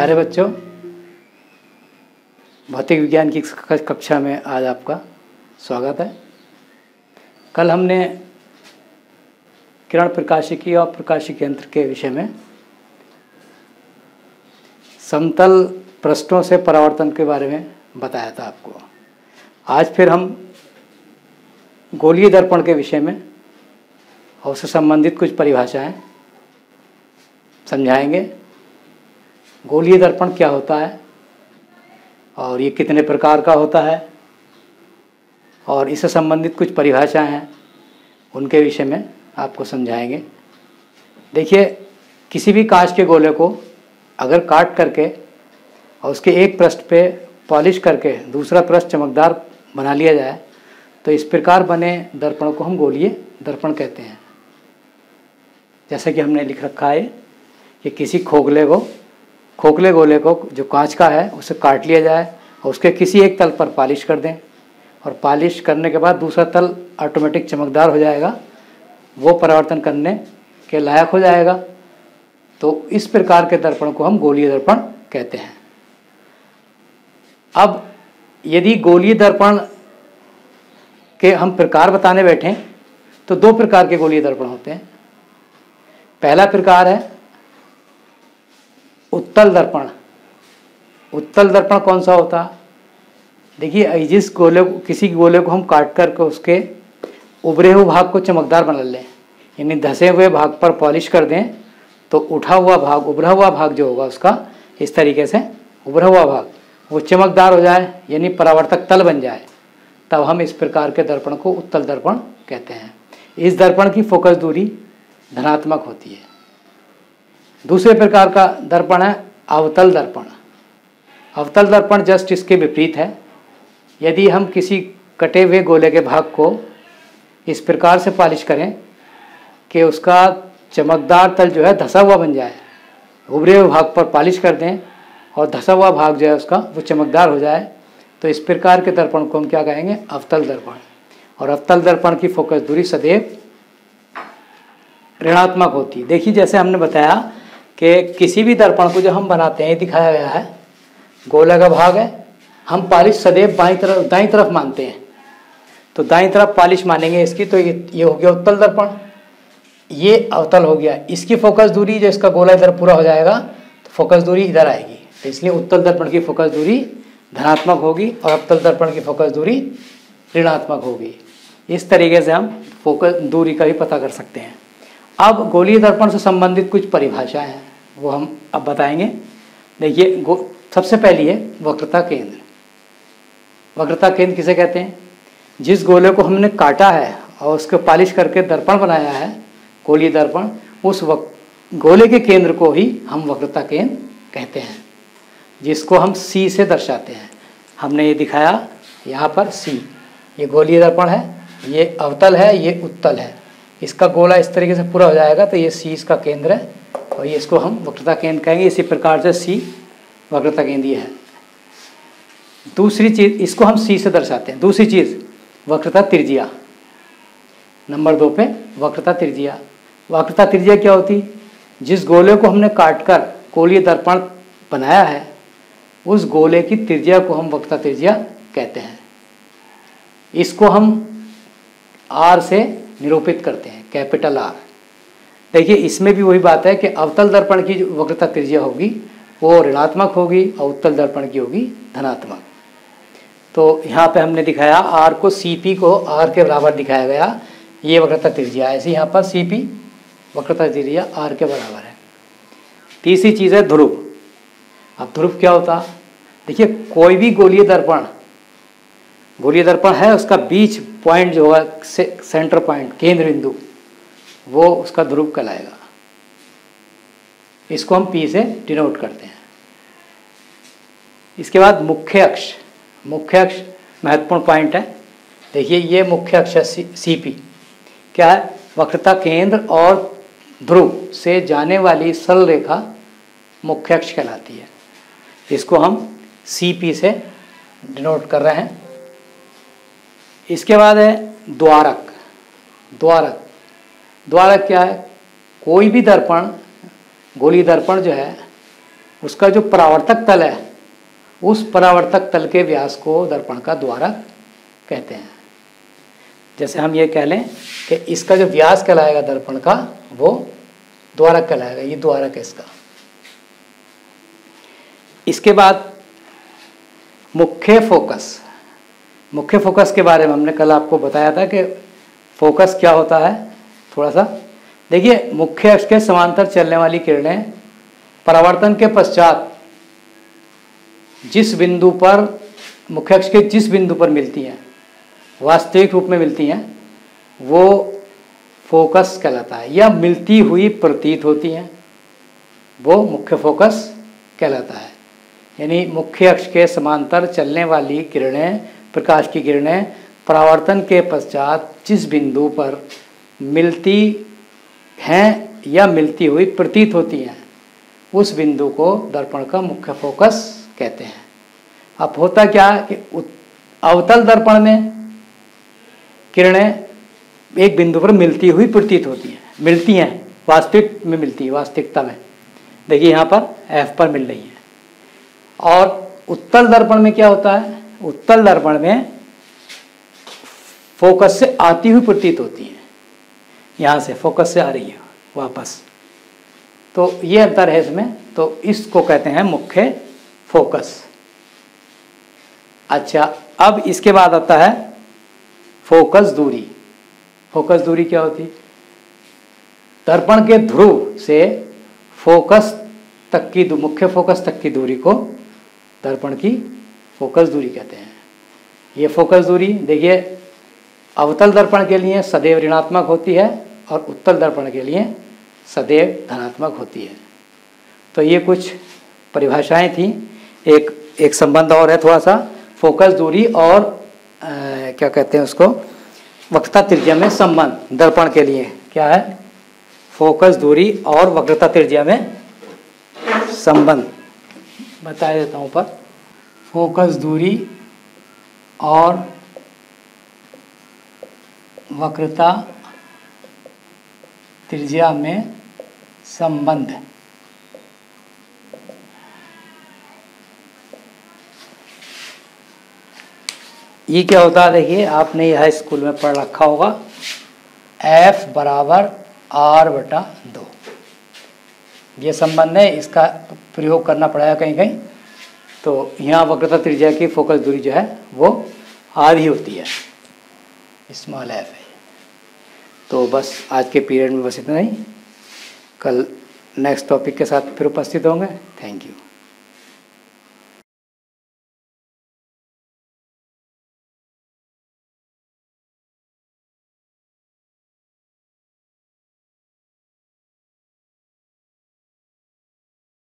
प्यारे बच्चों, भौतिक विज्ञान की कक्षा में आज आपका स्वागत है। कल हमने किरण प्रकाशिकी और प्रकाशिकी यंत्र के विषय में समतल पृष्ठों से परावर्तन के बारे में बताया था आपको। आज फिर हम गोलीय दर्पण के विषय में और उससे संबंधित कुछ परिभाषाएं समझाएंगे। गोलीय दर्पण क्या होता है और ये कितने प्रकार का होता है और इससे संबंधित कुछ परिभाषाएं हैं, उनके विषय में आपको समझाएंगे। देखिए, किसी भी कांच के गोले को अगर काट करके और उसके एक पृष्ठ पे पॉलिश करके दूसरा पृष्ठ चमकदार बना लिया जाए तो इस प्रकार बने दर्पण को हम गोलीय दर्पण कहते हैं। जैसे कि हमने लिख रखा है कि किसी खोखले गोले को जो कांच का है उसे काट लिया जाए और उसके किसी एक तल पर पॉलिश कर दें और पॉलिश करने के बाद दूसरा तल ऑटोमेटिक चमकदार हो जाएगा, वो परावर्तन करने के लायक हो जाएगा। तो इस प्रकार के दर्पण को हम गोलीय दर्पण कहते हैं। अब यदि गोलीय दर्पण के हम प्रकार बताने बैठें तो दो प्रकार के गोलीय दर्पण होते हैं। पहला प्रकार है उत्तल दर्पण। उत्तल दर्पण कौन सा होता? देखिए, जिस किसी गोले को हम काट करके उसके उभरे हुए भाग को चमकदार बना लें, यानी धसे हुए भाग पर पॉलिश कर दें, तो उभरा हुआ भाग जो होगा उसका इस तरीके से उभरा हुआ भाग वो चमकदार हो जाए, यानी परावर्तक तल बन जाए, तब हम इस प्रकार के दर्पण को उत्तल दर्पण कहते हैं। इस दर्पण की फोकस दूरी धनात्मक होती है। दूसरे प्रकार का दर्पण है अवतल दर्पण। अवतल दर्पण जस्ट इसके विपरीत है। यदि हम किसी कटे हुए गोले के भाग को इस प्रकार से पॉलिश करें कि उसका चमकदार तल जो है धसा हुआ बन जाए, उभरे हुए भाग पर पॉलिश कर दें और धसा हुआ भाग जो है उसका वो चमकदार हो जाए, तो इस प्रकार के दर्पण को हम क्या कहेंगे? अवतल दर्पण। और अवतल दर्पण की फोकस दूरी सदैव ऋणात्मक होती है। देखिए, जैसे हमने बताया कि किसी भी दर्पण को जो हम बनाते हैं, दिखाया गया है गोला का भाग है, हम पॉलिश सदैव दाईं तरफ मानते हैं, तो दाईं तरफ पॉलिश मानेंगे इसकी, तो ये हो गया उत्तल दर्पण, ये अवतल हो गया। इसकी फोकस दूरी जो इसका गोला इधर पूरा हो जाएगा तो फोकस दूरी इधर आएगी, तो इसलिए उत्तल दर्पण की फोकस दूरी धनात्मक होगी और अवतल दर्पण की फोकस दूरी ऋणात्मक होगी। इस तरीके से हम फोकस दूरी का भी पता कर सकते हैं। अब गोलीय दर्पण से संबंधित कुछ परिभाषाएं हैं, वो हम अब बताएंगे। देखिए, सबसे पहली है वक्रता केंद्र। वक्रता केंद्र किसे कहते हैं? जिस गोले को हमने काटा है और उसको पॉलिश करके दर्पण बनाया है, गोलीय दर्पण, उस गोले के केंद्र को ही हम वक्रता केंद्र कहते हैं, जिसको हम C से दर्शाते हैं। हमने ये दिखाया यहाँ पर C, ये गोलीय दर्पण है, ये अवतल है, ये उत्तल है। इसका गोला इस तरीके से पूरा हो जाएगा तो ये C इसका केंद्र है और ये इसको हम वक्रता केंद्र कहेंगे। इसी प्रकार से C वक्रता केंद्रीय है। दूसरी चीज़, इसको हम C से दर्शाते हैं। दूसरी चीज़ वक्रता त्रिज्या। नंबर 2 पे वक्रता त्रिज्या। वक्रता त्रिज्या क्या होती? जिस गोले को हमने काटकर गोलीय दर्पण बनाया है, उस गोले की त्रिज्या को हम वक्रता त्रिज्या कहते हैं। इसको हम R से निरूपित करते हैं, कैपिटल R। देखिए, इसमें भी वही बात है कि अवतल दर्पण की जो वक्रता त्रिज्या होगी वो ऋणात्मक होगी और उत्तल दर्पण की होगी धनात्मक। तो यहाँ पे हमने दिखाया R को CP को R के बराबर दिखाया गया, ये वक्रता त्रिज्या। ऐसे यहाँ पर CP वक्रता त्रिज्या R के बराबर है। तीसरी चीज़ है ध्रुव। अब ध्रुव क्या होता? देखिए, कोई भी गोलीय दर्पण है, उसका बीच पॉइंट जो है, सेंटर पॉइंट, केंद्र बिंदु, वो उसका ध्रुव कहलाएगा। इसको हम P से डिनोट करते हैं। इसके बाद मुख्य अक्ष। मुख्य अक्ष महत्वपूर्ण पॉइंट है। देखिए, ये मुख्य अक्ष है CP। क्या है? वक्रता केंद्र और ध्रुव से जाने वाली सरल रेखा मुख्य अक्ष कहलाती है। इसको हम CP से डिनोट कर रहे हैं। इसके बाद है द्वारक। द्वारक क्या है? कोई भी दर्पण, गोलीय दर्पण जो है, उसका जो परावर्तक तल है, उस परावर्तक तल के व्यास को दर्पण का द्वारक कहते हैं। जैसे हम ये कह लें कि इसका जो व्यास कहलाएगा दर्पण का, वो द्वारक कहलाएगा, ये द्वारक है इसका। इसके बाद मुख्य फोकस। मुख्य फोकस के बारे में हमने कल आपको बताया था कि फोकस क्या होता है। थोड़ा सा देखिए, मुख्य अक्ष के समांतर चलने वाली किरणें परावर्तन के पश्चात जिस बिंदु पर, मुख्य अक्ष के जिस बिंदु पर मिलती हैं, वास्तविक रूप में मिलती हैं, वो फोकस कहलाता है, या मिलती हुई प्रतीत होती हैं, वो मुख्य फोकस कहलाता है। यानी मुख्य अक्ष के समांतर चलने वाली किरणें, प्रकाश की किरणें परावर्तन के पश्चात जिस बिंदु पर मिलती हैं या मिलती हुई प्रतीत होती हैं, उस बिंदु को दर्पण का मुख्य फोकस कहते हैं। अब होता क्या कि अवतल दर्पण में किरणें एक बिंदु पर मिलती हुई प्रतीत होती हैं, मिलती हैं, वास्तविक में मिलती है, वास्तविकता में। देखिए यहाँ पर F पर मिल रही है। और उत्तल दर्पण में क्या होता है, उत्तल दर्पण में फोकस से आती हुई प्रतीत होती है, यहाँ से फोकस से आ रही है वापस। तो ये अंतर है इसमें, तो इसको कहते हैं मुख्य फोकस। अच्छा, अब इसके बाद आता है फोकस दूरी। फोकस दूरी क्या होती है? दर्पण के ध्रुव से फोकस तक की, मुख्य फोकस तक की दूरी को दर्पण की फोकस दूरी कहते हैं। ये फोकस दूरी देखिए, अवतल दर्पण के लिए सदैव ऋणात्मक होती है और उत्तल दर्पण के लिए सदैव धनात्मक होती है। तो ये कुछ परिभाषाएं थी। एक संबंध और है थोड़ा सा, फोकस दूरी और क्या कहते हैं उसको, वक्रता त्रिज्या में संबंध दर्पण के लिए क्या है, फोकस दूरी और वक्रता त्रिज्या में संबंध बता देता हूँ। पर फोकस दूरी और वक्रता त्रिज्या में संबंध। ये क्या होता है, देखिए आपने यह स्कूल में पढ़ रखा होगा, F बराबर R/2 ये संबंध है। इसका प्रयोग करना पड़ेगा कहीं कहीं। तो यहाँ वक्रता त्रिज्या की फोकस दूरी जो है वो R ही होती है, स्मॉल f है। तो बस आज के पीरियड में बस इतना ही। कल नेक्स्ट टॉपिक के साथ फिर उपस्थित होंगे। Thank you.